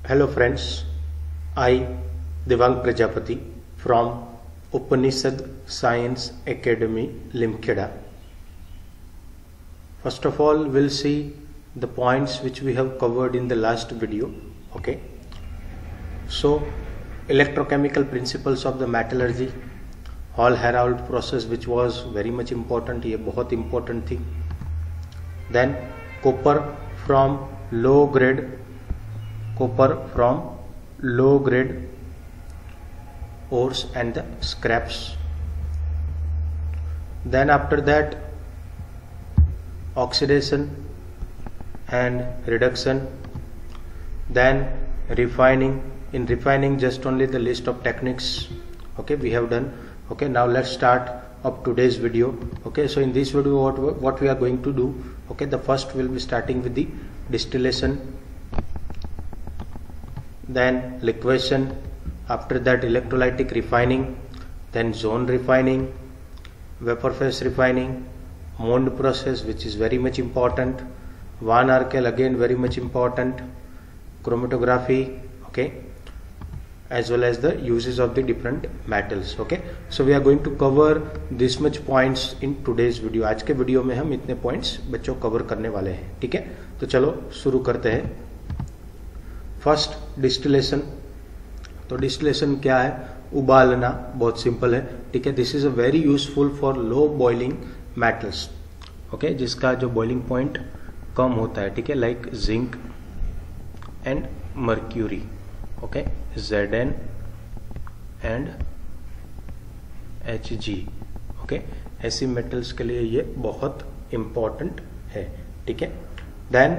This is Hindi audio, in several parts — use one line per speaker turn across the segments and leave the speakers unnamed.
Hello friends, I Devang Prajapati from Upanishad Science Academy Limkheda. First of all, we'll see the points which we have covered in the last video. Okay, so electrochemical principles of the metallurgy, Hall-Héroult process which was very much important, ये बहुत important थी. Then copper from low grade ores and the scraps. Then after that oxidation and reduction, then refining. In refining, just only the list of techniques, okay, we have done. Okay, now let's start up today's video. Okay, so in this video what we are going to do, okay, the first will be starting with the distillation, then liquefaction, after that electrolytic refining, then zone refining, vapor phase refining, Mond process which is very much important, Van Arkel again very much important, chromatography, okay, as well as the uses of the different metals. Okay, so we are going to cover this much points in today's video. आज के वीडियो में हम इतने पॉइंट्स बच्चों कवर करने वाले हैं. ठीक है, तो चलो शुरू करते हैं. First distillation. तो डिस्टिलेशन क्या है? उबालना. बहुत सिंपल है. ठीक है, this is a very useful for low boiling metals. Okay, जिसका जो बॉइलिंग पॉइंट कम होता है. ठीक है, like zinc and mercury. Okay, Zn and Hg. Okay, ऐसी मेटल्स के लिए ये बहुत इंपॉर्टेंट है. ठीक है, then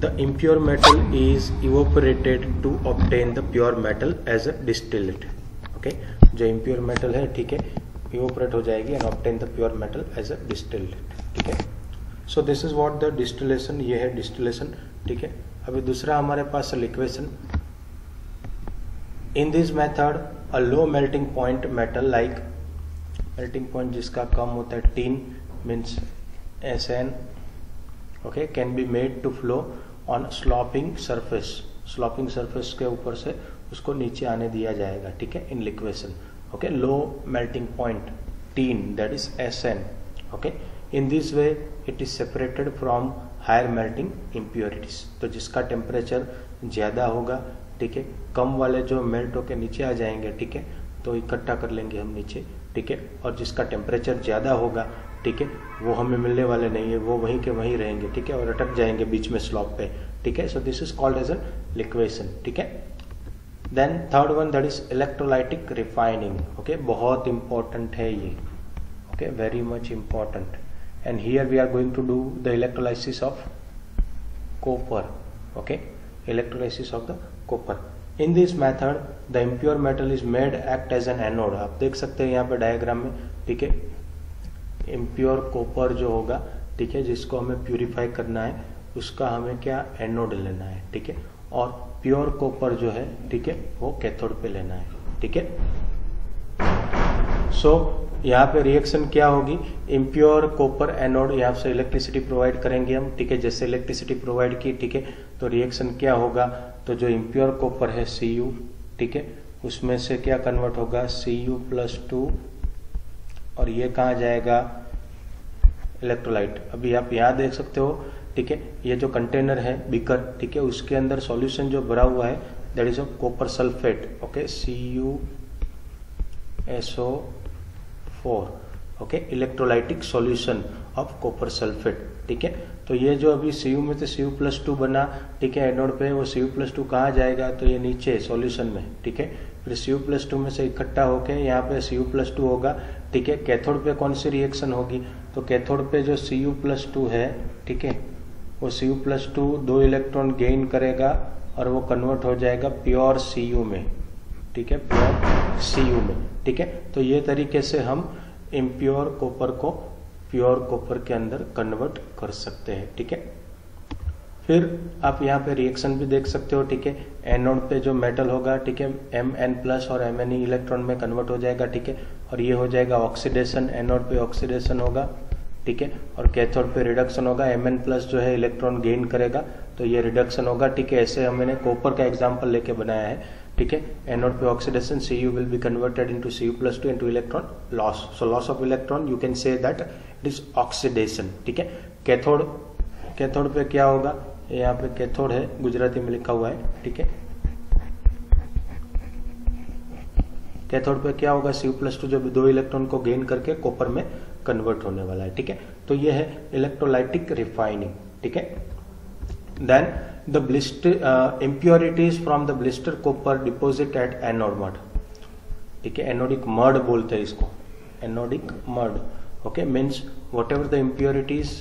the impure metal is evaporated to obtain the pure metal as a distillate. Okay, जो इम्प्योर मेटल है, ठीक है, इवोपरेट हो जाएगी and obtain the pure metal as a distillate. ठीक है, so this is what the distillation. ये है डिस्टिलेशन. ठीक है, अभी दूसरा हमारे पास liquation. In this method, a low melting point metal like melting point जिसका कम होता है, tin means Sn, okay, can be made to flow on sloping surface. Sloping surface के ऊपर से उसको नीचे आने दिया जाएगा. ठीक है, in liquefaction. Okay, low melting point tin, that is Sn. Okay, in this way it is separated from higher melting impurities. तो जिसका टेम्परेचर ज्यादा होगा, ठीक है, कम वाले जो मेल्ट होके नीचे आ जाएंगे, ठीक है, तो इकट्ठा कर लेंगे हम नीचे. ठीक है, और जिसका टेम्परेचर ज्यादा होगा, ठीक है, वो हमें मिलने वाले नहीं है, वो वहीं के वहीं रहेंगे. ठीक है, और अटक जाएंगे बीच में स्लॉप पे. ठीक है, so this is called as an liquation. ठीक है, then third one, that is electrolytic refining. Okay, बहुत इंपॉर्टेंट है ये. Okay, very much important. And here we are going to do the electrolysis of copper. Okay, electrolysis of the copper. In this method the impure metal is made act as an anode. आप देख सकते हैं यहाँ पे डायग्राम में. ठीक है, इम्प्योर कॉपर जो होगा, ठीक है, जिसको हमें प्यूरिफाई करना है, उसका हमें क्या एनोड लेना है. ठीक है, और प्योर कॉपर जो है, ठीक है, वो कैथोड पे लेना है. ठीक है, सो यहाँ पे रिएक्शन क्या होगी? इम्प्योर कॉपर एनोड, यहाँ से इलेक्ट्रिसिटी प्रोवाइड करेंगे हम. ठीक है, जैसे इलेक्ट्रिसिटी प्रोवाइड की, ठीक है, तो रिएक्शन क्या होगा? तो जो इम्प्योर कॉपर है Cu, ठीक है, उसमें से क्या कन्वर्ट होगा? Cu+2, और ये कहाँ जाएगा? इलेक्ट्रोलाइट. अभी आप यहाँ देख सकते हो. ठीक है, ये जो कंटेनर है, बीकर, ठीक है, उसके अंदर सॉल्यूशन जो भरा हुआ है, that is of copper sulphate. Okay, CuSO4. Okay, electrolytic solution of copper sulphate. ठीक है, तो ये जो अभी Cu में से Cu+2 बना, ठीक है, एनोड पे, वो Cu+2 कहाँ जाएगा? तो ये नीचे सॉल्यूशन में. ठीक है, फिर Cu+2 में से इकट्ठा होके यहाँ पे Cu+2 होगा. ठीक है, कैथोड पे कौन सी रिएक्शन होगी? तो कैथोड पे जो Cu+2 है, ठीक है, वो Cu+2 2 इलेक्ट्रॉन गेन करेगा और वो कन्वर्ट हो जाएगा प्योर Cu में. ठीक है, प्योर Cu में. ठीक है, तो ये तरीके से हम इम्प्योर कॉपर को प्योर कॉपर के अंदर कन्वर्ट कर सकते हैं. ठीक है, फिर आप यहाँ पे रिएक्शन भी देख सकते हो. ठीक है, एनोड पे जो मेटल होगा, ठीक है, Mn+ और Mne इलेक्ट्रॉन में कन्वर्ट हो जाएगा. ठीक है, और ये हो जाएगा ऑक्सीडेशन. एनोड पे ऑक्सीडेशन होगा. ठीक है, और कैथोड पे रिडक्शन होगा. Mn+ जो है इलेक्ट्रॉन गेन करेगा, तो ये रिडक्शन होगा, ठीक है। ऐसे हमने कॉपर का एग्जांपल लेके बनाया है, ठीक है। एनोड पे oxidation Cu will be converted into Cu+2 into electron loss, so loss of electron you can say that it is oxidation, ठीक है। कैथोड पे क्या होगा, यहाँ पे कैथोड है, गुजराती में लिखा हुआ है, ठीक है। कैथोड पे क्या होगा, Cu+2 जो 2 इलेक्ट्रॉन को गेन करके कॉपर में कन्वर्ट होने वाला है, ठीक है। तो ये है इलेक्ट्रोलाइटिक रिफाइनिंग, ठीक है। Then the blister impurities from the blister copper deposit at anode mud, ठीक है। एनोडिक मड बोलते हैं इसको, anodic mud, okay. Means whatever the impurities,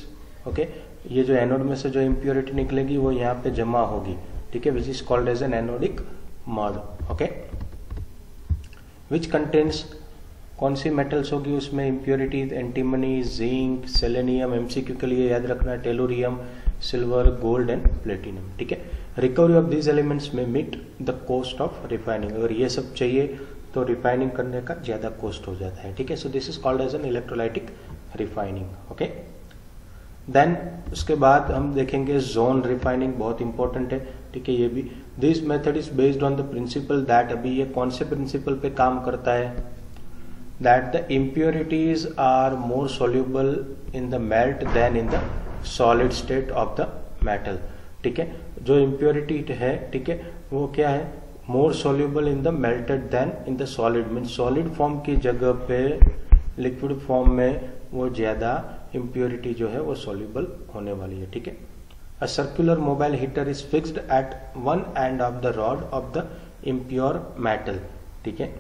okay, ये जो एनोड में से जो इम्प्योरिटी निकलेगी वो यहाँ पे जमा होगी, ठीक है, which is called as an anodic mud, okay. Which contains, कौन सी मेटल्स होगी उसमें impurities, antimony, zinc, selenium, MCQ के लिए याद रखना है, tellurium, silver, gold and platinum, ठीक है। रिकवरी ऑफ दीज एलिमेंट्स में meet the cost of refining, अगर ये सब चाहिए तो रिफाइनिंग करने का ज्यादा कॉस्ट हो जाता है, ठीक है। So this is called as an electrolytic refining, okay. Then उसके बाद हम देखेंगे जोन रिफाइनिंग, बहुत इंपॉर्टेंट है, ठीक है। ये भी this method is based on the principle that, अभी ये कौन से प्रिंसिपल पे काम करता है, that the impurities are more soluble in the melt than in the solid state of the metal, ठीक है। जो इम्प्योरिटी है, ठीक है, वो क्या है, more soluble in the melted than in the solid, mean solid form की जगह पे लिक्विड फॉर्म में वो ज्यादा इम्प्योरिटी जो है वो सोल्यूबल होने वाली है, ठीक है। A circular mobile heater is fixed at one end of the rod of the impure metal, ठीक है।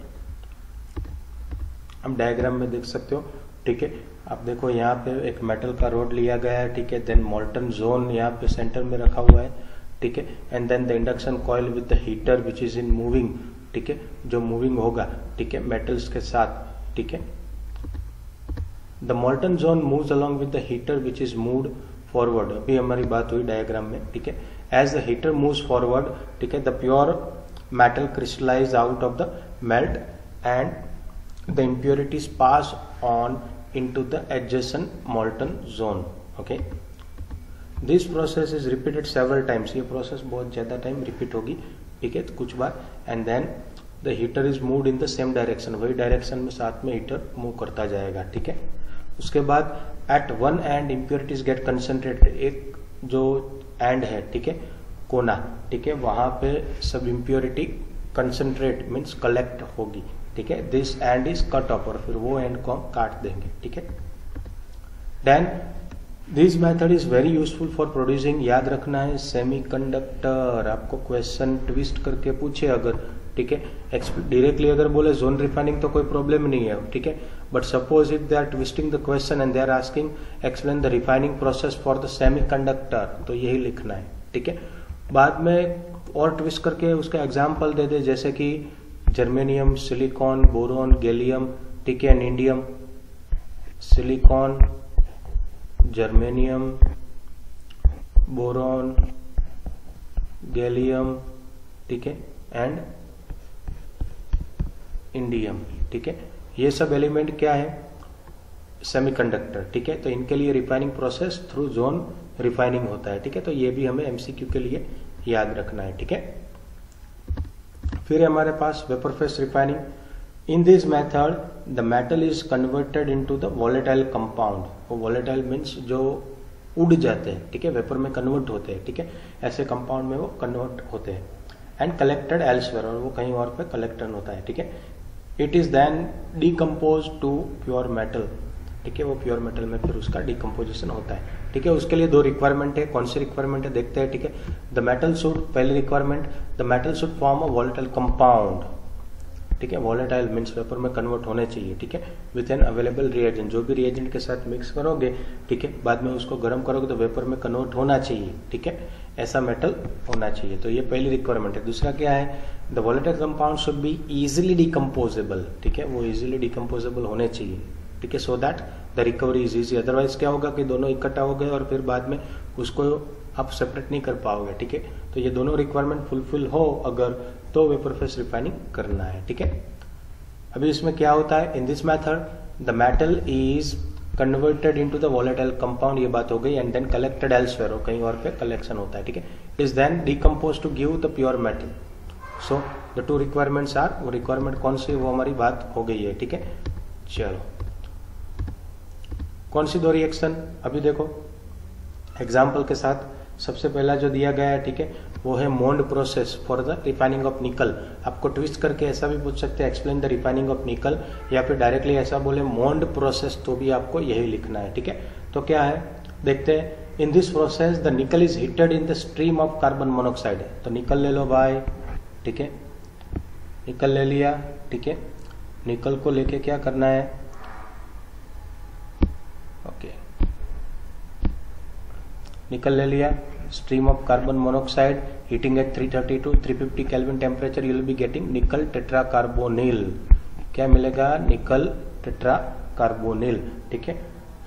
हम डायग्राम में देख सकते हो, ठीक है। आप देखो यहाँ पे एक मेटल का रॉड लिया गया है, ठीक है। देन मोल्टन जोन यहाँ पे सेंटर में रखा हुआ है, ठीक है। And then the induction coil with the heater which is in moving, ठीक है, जो मूविंग होगा, ठीक है, मेटल्स के साथ, ठीक है। The molten zone moves along with the heater which is moved forward, अभी हमारी बात हुई डायग्राम में, ठीक है। As the heater moves forward, ठीक है, the pure metal crystallise out of the melt and the impurities pass on into the adjacent molten zone, okay. This process is repeated several times, ये process बहुत ज्यादा टाइम रिपीट होगी, ठीक है, कुछ बार। And then the heater is moved in the same direction, वही डायरेक्शन में साथ में हीटर मूव करता जाएगा, ठीक है। उसके बाद at one end impurities get concentrated, एक जो एंड है, ठीक है, कोना, ठीक है, वहां पे सब इम्प्योरिटी कंसंट्रेट मीन्स कलेक्ट होगी, ठीक है। This and is cut off, और फिर वो एंड को हम काट देंगे, ठीक है। Then this method is very useful for producing, याद रखना है, सेमीकंडक्टर। आपको क्वेश्चन ट्विस्ट करके पूछे अगर, ठीक है, डायरेक्टली अगर बोले जोन रिफाइनिंग तो कोई प्रॉब्लम नहीं है, ठीक है। But suppose if they are twisting the question and they are asking explain the refining process for the semiconductor, तो यही लिखना है, ठीक है। बाद में और ट्विस्ट करके उसका एग्जाम्पल दे दे, जैसे कि जर्मेनियम, सिलिकॉन, बोरोन, गैलियम, ठीक है, indium, silicon, germanium, boron, gallium, ठीक है, एंड इंडियम, ठीक है। ये सब एलिमेंट क्या है, सेमीकंडक्टर, ठीक है। तो इनके लिए refining process through zone refining होता है, ठीक है। तो ये भी हमें एमसीक्यू के लिए याद रखना है, ठीक है। फिर हमारे पास vapour phase refining, in this method the metal is converted into the volatile compound, वो वॉलेटाइल मीन्स जो उड़ जाते हैं, ठीक है, वेपर में कन्वर्ट होते हैं, ठीक है, ऐसे कंपाउंड में वो कन्वर्ट होते हैं। एंड कलेक्टेड एल्सवेयर, और वो कहीं और पे कलेक्टेड होता है, ठीक है। It is then decompose to pure metal, ठीक है, वो प्योर मेटल में फिर उसका डिकम्पोजिशन होता है, ठीक है। उसके लिए दो रिक्वायरमेंट है, कौन सी रिक्वायरमेंट है देखते हैं, ठीक है। द मेटल शुड, पहली requirement, the metal should form a volatile compound, ठीक है, वॉलेटाइल मीन्स वेपर में कन्वर्ट होने चाहिए, ठीक है, विथ एन अवेलेबल रिएजेंट, जो भी रिएजेंट के साथ मिक्स करोगे, ठीक है, बाद में उसको गर्म करोगे तो वेपर में कन्वर्ट होना चाहिए, ठीक है, ऐसा मेटल होना चाहिए। तो ये पहली रिक्वायरमेंट है। दूसरा क्या है, the volatile compound should be easily decomposable, ठीक है, वो इजिली डिकम्पोजेबल होने चाहिए, ठीक है, so that the recovery is easy. Otherwise क्या होगा कि दोनों इकट्ठा हो गए और फिर बाद में उसको आप सेपरेट नहीं कर पाओगे, ठीक है। तो ये दोनों रिक्वायरमेंट फुलफिल हो अगर, तो वेपर फेस रिफाइनिंग करना है, ठीक है। अभी इसमें क्या होता है, इन this method the metal is converted into the volatile compound, ये बात हो गई, एंड देन कलेक्टेड एल्सवेयर, और कहीं और पे कलेक्शन होता है, ठीक है। is then decomposed to give the pure metal. So the two requirements are, वो requirement कौन सी, वो हमारी बात हो गई है, ठीक है। चलो कौन सी दो रिएक्शन, अभी देखो एग्जाम्पल के साथ। सबसे पहला जो दिया गया है, ठीक है, वो है Mond process for the refining of निकल। आपको ट्विस्ट करके ऐसा भी पूछ सकते हैं, एक्सप्लेन द रिफाइनिंग ऑफ निकल, या फिर डायरेक्टली ऐसा बोले मोन्ड प्रोसेस, तो भी आपको यही लिखना है, ठीक है। तो क्या है देखते हैं, इन दिस प्रोसेस द निकल is heated in the stream of carbon monoxide. तो निकल ले लो भाई, ठीक है, निकल ले लिया, ठीक है। निकल को लेके क्या करना है, ओके, निकल ले लिया, stream of carbon monoxide, heating eight 330 to 350 kelvin temperature, you will be getting निकल टेट्राकार्बोनिल। क्या मिलेगा, निकल टेट्राकार्बोनिल, ठीक है।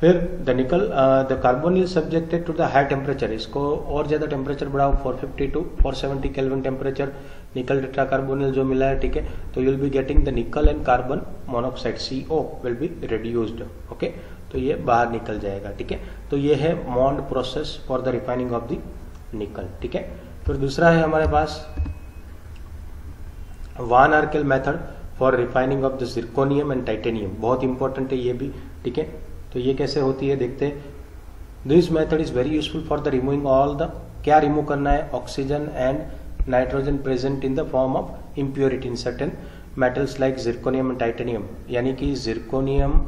फिर the nickel the carbonyl subjected to the high temperature, इसको और ज्यादा टेम्परेचर बढ़ाओ 450 to 470 केल्विन टेम्परेचर, निकल टेट्राकार्बोनिल जो मिला है, ठीक है। तो you will be getting the निकल and carbon monoxide, CO will be reduced, okay. तो ये बाहर निकल जाएगा, ठीक है। तो ये है Mond process for the refining of the nickel, ठीक है। फिर दूसरा है हमारे पास van Arkel method for refining of the zirconium and titanium, बहुत इंपॉर्टेंट है ये भी, ठीक है। तो ये कैसे होती है देखते हैं। This method is very useful for the removing all the, क्या रिमूव करना है, oxygen and nitrogen present in the form of impurity in certain metals like zirconium and titanium. यानी कि जिरकोनियम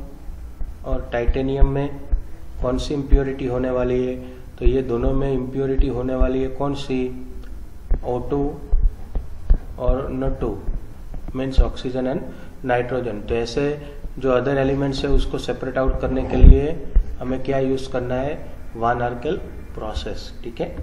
और टाइटेनियम में कौन सी इम्प्योरिटी होने वाली है, तो ये दोनों में इम्प्योरिटी होने वाली है कौन सी, O2 और N2 means oxygen and nitrogen. तो ऐसे जो अदर एलिमेंट्स है उसको सेपरेट आउट करने के लिए हमें क्या यूज करना है, वान आर्केल प्रोसेस, ठीक है।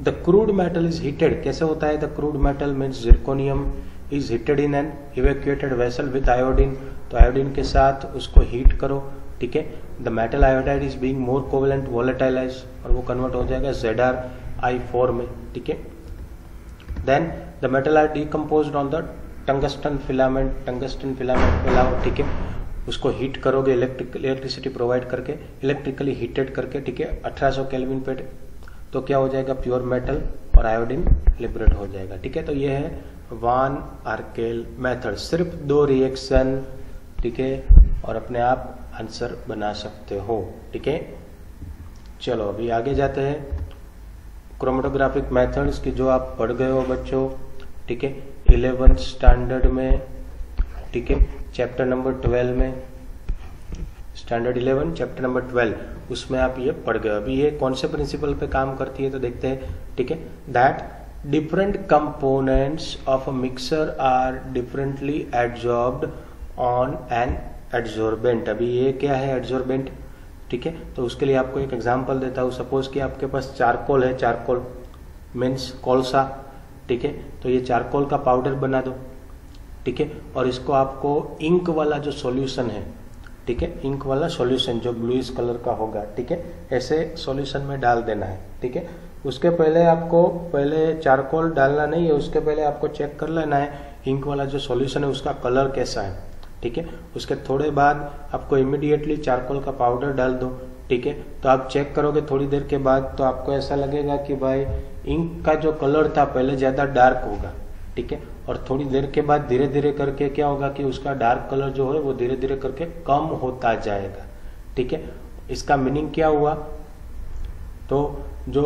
The crude metal is heated, कैसे होता है, the crude metal means zirconium is heated in an evacuated vessel with iodine. तो आयोडीन के साथ उसको हीट करो, ठीक है। The metal iodide is being more covalent volatilise, और वो कन्वर्ट हो जाएगा ZrI4 में, ठीक है। Then the metal are decomposed on the tungsten filament, tungsten filament पे लाओ, ठीक है। उसको हीट करोगे इलेक्ट्रिसिटी प्रोवाइड करके, इलेक्ट्रिकली हीटेड करके, ठीक है, 1800 केल्विन पे, तो क्या हो जाएगा, प्योर मेटल और आयोडीन लिबरेट हो जाएगा, ठीक है। तो ये है वान आर्केल मेथड, सिर्फ 2 रिएक्शन, ठीक है, और अपने आप आंसर बना सकते हो, ठीक है। चलो अभी आगे जाते हैं क्रोमेटोग्राफिक मेथड्स की, जो आप पढ़ गए हो बच्चों, ठीक है, 11th स्टैंडर्ड में, ठीक है, चैप्टर नंबर 12 में, स्टैंडर्ड 11 चैप्टर नंबर 12, उसमें आप ये पढ़ गए। अभी ये कौन से प्रिंसिपल पे काम करती है तो देखते हैं, ठीक है। That different components of a mixture are differently adsorbed on an adsorbent. अभी ये क्या है, एडजॉर्बेंट, ठीक है। तो उसके लिए आपको एक एग्जांपल देता हूँ। सपोज कि आपके पास चारकोल है, चारकोल मीन्स कोलसा, ठीक है। तो ये चारकोल का पाउडर बना दो, ठीक है, और इसको आपको इंक वाला जो सॉल्यूशन है, ठीक है, इंक वाला सॉल्यूशन जो ब्लूइश कलर का होगा, ठीक है, ऐसे सॉल्यूशन में डाल देना है, ठीक है। उसके पहले आपको पहले चारकोल डालना नहीं है, उसके पहले आपको चेक कर लेना है इंक वाला जो सॉल्यूशन है उसका कलर कैसा है, ठीक है। उसके थोड़े बाद आपको इमीडिएटली चारकोल का पाउडर डाल दो, ठीक है। तो आप चेक करोगे थोड़ी देर के बाद, तो आपको ऐसा लगेगा कि भाई इंक का जो कलर था पहले ज्यादा डार्क होगा, ठीक है, और थोड़ी देर के बाद धीरे धीरे करके क्या होगा कि उसका डार्क कलर जो है वो धीरे धीरे करके कम होता जाएगा, ठीक है। इसका मीनिंग क्या हुआ, तो जो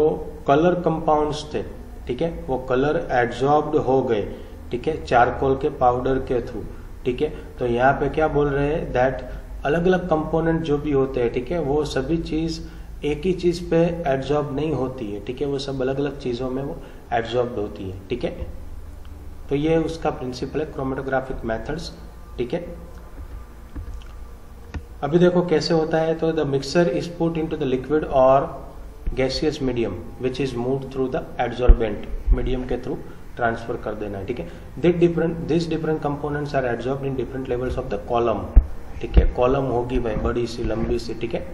कलर कंपाउंड्स थे, ठीक है, वो कलर एब्जॉर्ब्ड हो गए, ठीक है, चारकोल के पाउडर के थ्रू, ठीक है। तो यहाँ पे क्या बोल रहे हैं, दैट अलग अलग कंपोनेंट जो भी होते हैं, ठीक है, वो सभी चीज एक ही चीज पे एब्जॉर्ब नहीं होती है, ठीक है, वो सब अलग अलग चीजों में वो एब्जॉर्ब होती है, ठीक है। तो ये उसका प्रिंसिपल है क्रोमेटोग्राफिक मेथड्स, ठीक है। अभी देखो कैसे होता है, तो the mixture is put into the liquid और gaseous medium which is move through the absorbent medium के थ्रू ट्रांसफर कर देना है, ठीक है। This different components are absorbed in different levels of the column, ठीक है। कॉलम होगी भाई बड़ी सी लंबी सी, ठीक है।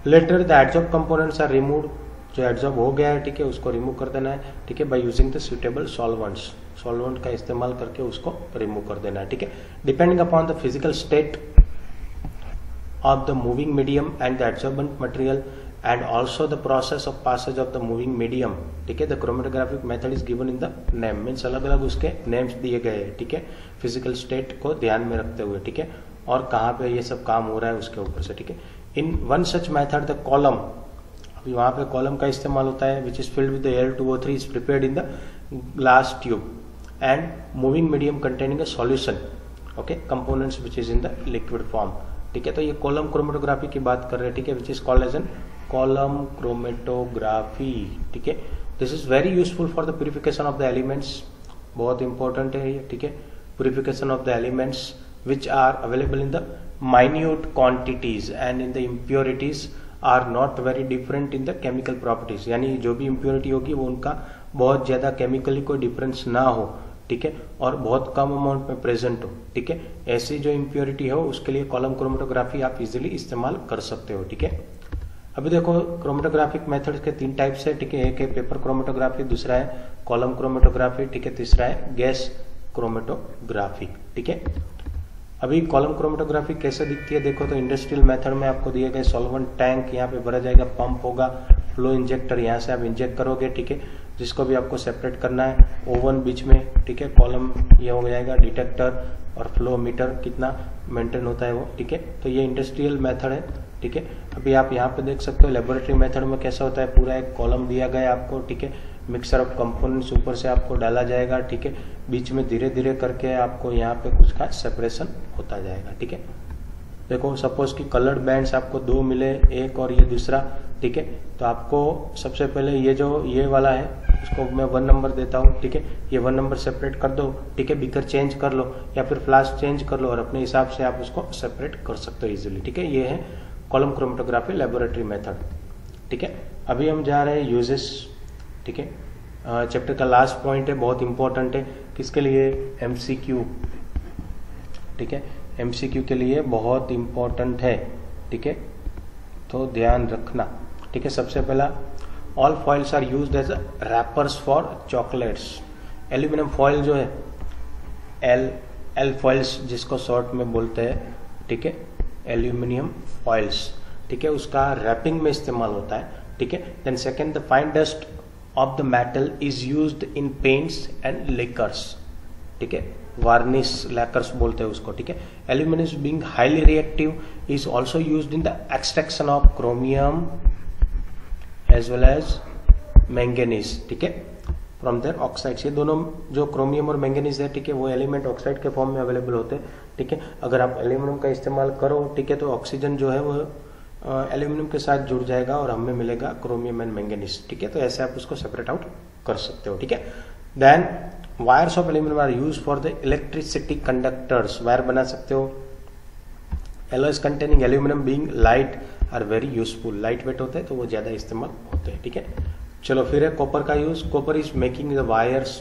Later the absorb components are removed, जो एब्जॉर्ब हो गया है, ठीक है, उसको रिमूव कर देना है, ठीक है, by using the suitable solvents, solvent का इस्तेमाल करके उसको रिमूव कर देना है, ठीक है। Depending upon the physical state of the moving medium and the adsorbent material and also the process of passage of the moving medium, ठीक है। The chromatographic method is given in the name, means अलग अलग उसके नेम्स दिए गए हैं, ठीक है, फिजिकल स्टेट को ध्यान में रखते हुए, ठीक है, और कहाँ पे ये सब काम हो रहा है उसके ऊपर से, ठीक है। In one such method the column, अभी वहां पे कॉलम का इस्तेमाल होता है, which is filled with the Al2O3 is prepared in the glass tube and moving medium containing a solution, okay, components which is in the liquid form, ठीक है। तो ये कॉलम क्रोमेटोग्राफी की बात कर रहे हैं, ठीक है, which is called as an column chromatography, ठीक है। This is very useful for the purification of the elements, बहुत इंपॉर्टेंट है ये, ठीक है, purification of the elements which are available in the minute quantities and in the impurities are not very different in the chemical properties, यानी जो भी impurity होगी वो उनका बहुत ज्यादा केमिकली कोई डिफरेंस ना हो, ठीक है, और बहुत कम अमाउंट में प्रेजेंट हो, ठीक है। ऐसी जो impurity हो उसके लिए कॉलम क्रोमेटोग्राफी आप इजीली इस्तेमाल कर सकते हो, ठीक है। अभी देखो क्रोमेटोग्राफिक मेथड्स के 3 टाइप्स है, ठीक है, एक है पेपर क्रोमेटोग्राफी, दूसरा है कॉलम क्रोमेटोग्राफी, ठीक है, तीसरा है गैस क्रोमेटोग्राफी, ठीक है। अभी कॉलम क्रोमेटोग्राफी कैसे दिखती है देखो, तो इंडस्ट्रियल मेथड में आपको दिए गए सॉल्वेंट टैंक यहाँ पे भरा जाएगा, पंप होगा, फ्लो इंजेक्टर यहाँ से आप इंजेक्ट करोगे, ठीक है, जिसको भी आपको सेपरेट करना है, ओवन बीच में, ठीक है, कॉलम ये हो जाएगा, डिटेक्टर और फ्लो मीटर कितना मेंटेन होता है वो, ठीक है। तो ये इंडस्ट्रियल मेथड है, ठीक है। अभी आप यहाँ पे देख सकते हो लेबोरेटरी मेथड में कैसा होता है, पूरा एक कॉलम दिया गया आपको, ठीक है, मिक्सर ऑफ कंपोनेंट्स ऊपर से आपको डाला जाएगा, ठीक है, बीच में धीरे धीरे करके आपको यहाँ पे कुछ का सेपरेशन होता जाएगा, ठीक है। देखो सपोज कि कलर्ड बैंड्स आपको 2 मिले, एक और ये दूसरा, ठीक है, तो आपको सबसे पहले ये जो ये वाला है उसको मैं 1 नंबर देता हूँ, ठीक है, ये 1 नंबर सेपरेट कर दो, ठीक है, बीकर चेंज कर लो या फिर फ्लास्क चेंज कर लो और अपने हिसाब से आप उसको सेपरेट कर सकते हो इजिली, ठीक है। ये है कॉलम क्रोमेटोग्राफी लेबोरेटरी मेथड, ठीक है। अभी हम जा रहे हैं यूजेस, ठीक है, चैप्टर का लास्ट पॉइंट है, बहुत इंपॉर्टेंट है, किसके लिए, एमसीक्यू, ठीक है, एमसीक्यू के लिए बहुत इंपॉर्टेंट है, ठीक है, तो ध्यान रखना, ठीक है। सबसे पहला, all foils are used as wrappers for chocolates, aluminium foil जो है एल फॉइल्स जिसको शॉर्ट में बोलते हैं, ठीक है, एल्यूमिनियम फॉइल्स, ठीक है, उसका रैपिंग में इस्तेमाल होता है, ठीक है। Then second, the fine dust of the metal is used in paints and lacquers, ठीक है, वार्निश लैकर्स बोलते हैं उसको, ठीक है। Aluminium being highly reactive is also used in the extraction of chromium as well as manganese, ठीक है, फ्रॉम देयर ऑक्साइड्स। ये दोनों जो क्रोमियम और मैंगनीज है, ठीक है, वो एलिमेंट ऑक्साइड के फॉर्म में अवेलेबल होते हैं, ठीक है। अगर आप एल्यूमिनियम का इस्तेमाल करो, ठीक है, तो ऑक्सीजन जो है वो एल्यूमिनियम के साथ जुड़ जाएगा और हमें मिलेगा क्रोमियम एंड मैंगनीज, ठीक है। तो ऐसे आप उसको सेपरेट आउट कर सकते हो, ठीक है। Then wires of aluminium are use for the electricity conductors, wire बना सकते हो। Alloys containing aluminium being light are very useful, light weight होते हैं तो वो ज्यादा इस्तेमाल होते हैं, ठीक है। चलो फिर है कॉपर का use, copper is making the wires,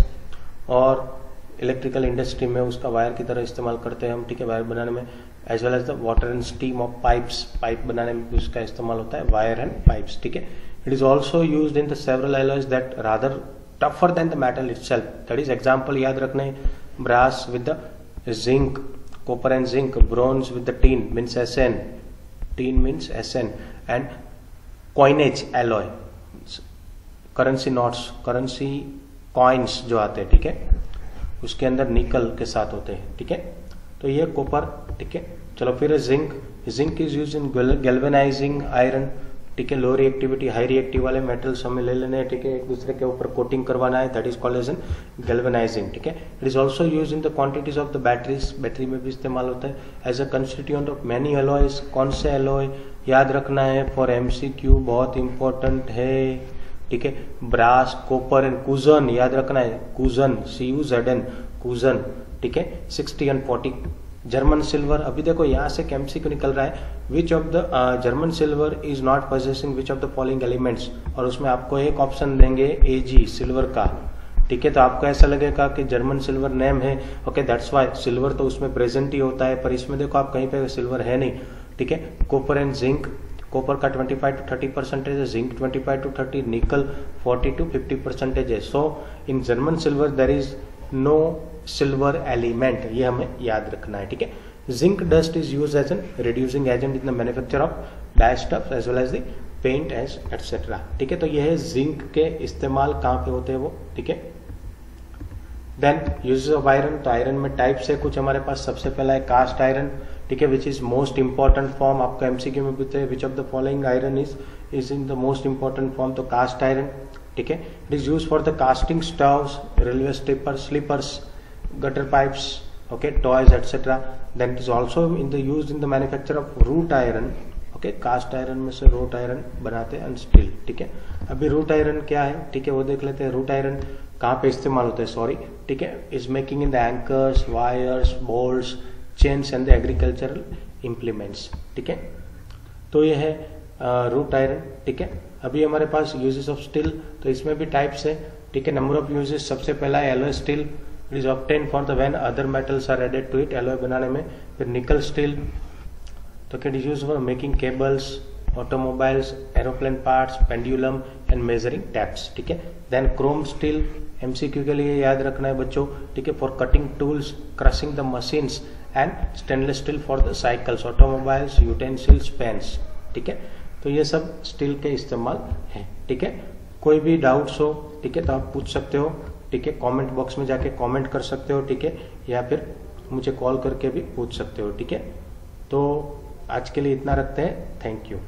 और इलेक्ट्रिकल इंडस्ट्री में उसका वायर की तरह इस्तेमाल करते हैं हम, ठीक है, वायर बनाने में, as well as the water and steam of pipes, pipe बनाने में भी उसका इस्तेमाल होता है, वायर एंड पाइप्स, ठीक है। It is also used in the several alloys that rather tougher than the metal itself, that is example याद रखने, brass with the zinc, copper and zinc, bronze with the tin means SN, tin means SN, and coinage alloy, currency notes, currency coins जो आते हैं, ठीक है, उसके अंदर निकल के साथ होते हैं, ठीक है। तो ये कॉपर, ठीक है। चलो फिर zinc, zinc is used in galvanising iron, ठीक है, लो रिएक्टिविटी हाई रिएक्टिव वाले मेटल्स हमें ले लेने हैं, ठीक है, एक दूसरे के ऊपर कोटिंग करवाना है, that is called as an galvanising, ठीक है। It is also use in the quantities of the batteries, battery में भी इस्तेमाल होता है, as a constituent of many alloys. कौन से एलॉय याद रखना है फॉर एमसीक्यू, बहुत इंपॉर्टेंट है, ठीक है, ब्रास, कॉपर एंड कूजन याद रखना है, कूजन, CUZN, कूजन, ठीक है, 60 and 40। जर्मन सिल्वर, अभी देखो यहाँ से एमसीक्यू निकल रहा है, विच of the German silver is not possessing which of the following elements, और उसमें आपको एक ऑप्शन देंगे AG सिल्वर का, ठीक है। तो आपको ऐसा लगेगा कि जर्मन सिल्वर नेम है, ओके, दैट्स वाई सिल्वर तो उसमें प्रेजेंट ही होता है, पर इसमें देखो आप कहीं पे सिल्वर है नहीं, ठीक है। कॉपर एंड जिंक, कॉपर का 25 to 30% है, जिंक 25 to 30, निकल 40 to 50% है। So in German silver there is no silver element, ये हमें याद रखना है, ठीक है। Zinc dust is used as an reducing agent in the manufacture of dyestuffs as well as the paint as etcetera. ठीक है, तो यह है जिंक के इस्तेमाल कहाँ पे होते हैं वो। ठीक है, देन यूजेस ऑफ आयरन, तो आयरन में टाइप्स है कुछ हमारे पास। सबसे पहला है कास्ट आयरन, ठीक है, which is most important form. आपको एमसीक्यू में पूछते हैं which of the following iron is in the most important form, तो कास्ट आयरन। ठीक है, it is use for the casting stoves, railway sleepers, gutter pipes, okay, toys etc. then it is also in the used in the manufacture of root iron, okay, cast iron में से रूट आयरन बनाते हैं, स्टील। ठीक है, अभी रूट आयरन क्या है, ठीक है, वो देख लेते हैं। रूट आयरन कहाँ पे इस्तेमाल होता है, सॉरी, ठीक है, is making in the anchors, wires, bolts, chains and the agricultural implements. ठीक है, तो ये है रूट आयरन। ठीक है, अभी हमारे पास यूजेस ऑफ स्टील, तो इसमें भी टाइप्स है। ठीक है, नंबर ऑफ यूजेस, सबसे पहला है alloy steel, it is obtain for the when other metals are added to it, alloy बनाने में। फिर निकल स्टील, तो it is use for making cables, automobiles, aeroplane parts, pendulum and measuring tapes. ठीक है, देन क्रोम स्टील, एमसीक्यू के लिए याद रखना है बच्चों। ठीक है, for cutting tools, crushing the machines, and stainless steel for the cycles, automobiles, utensils, pens. ठीक है, तो ये सब स्टील के इस्तेमाल है। ठीक है, कोई भी डाउट्स हो, ठीक है, तो आप पूछ सकते हो। ठीक है, कमेंट बॉक्स में जाके कमेंट कर सकते हो। ठीक है, या फिर मुझे कॉल करके भी पूछ सकते हो। ठीक है, तो आज के लिए इतना रखते हैं। Thank you.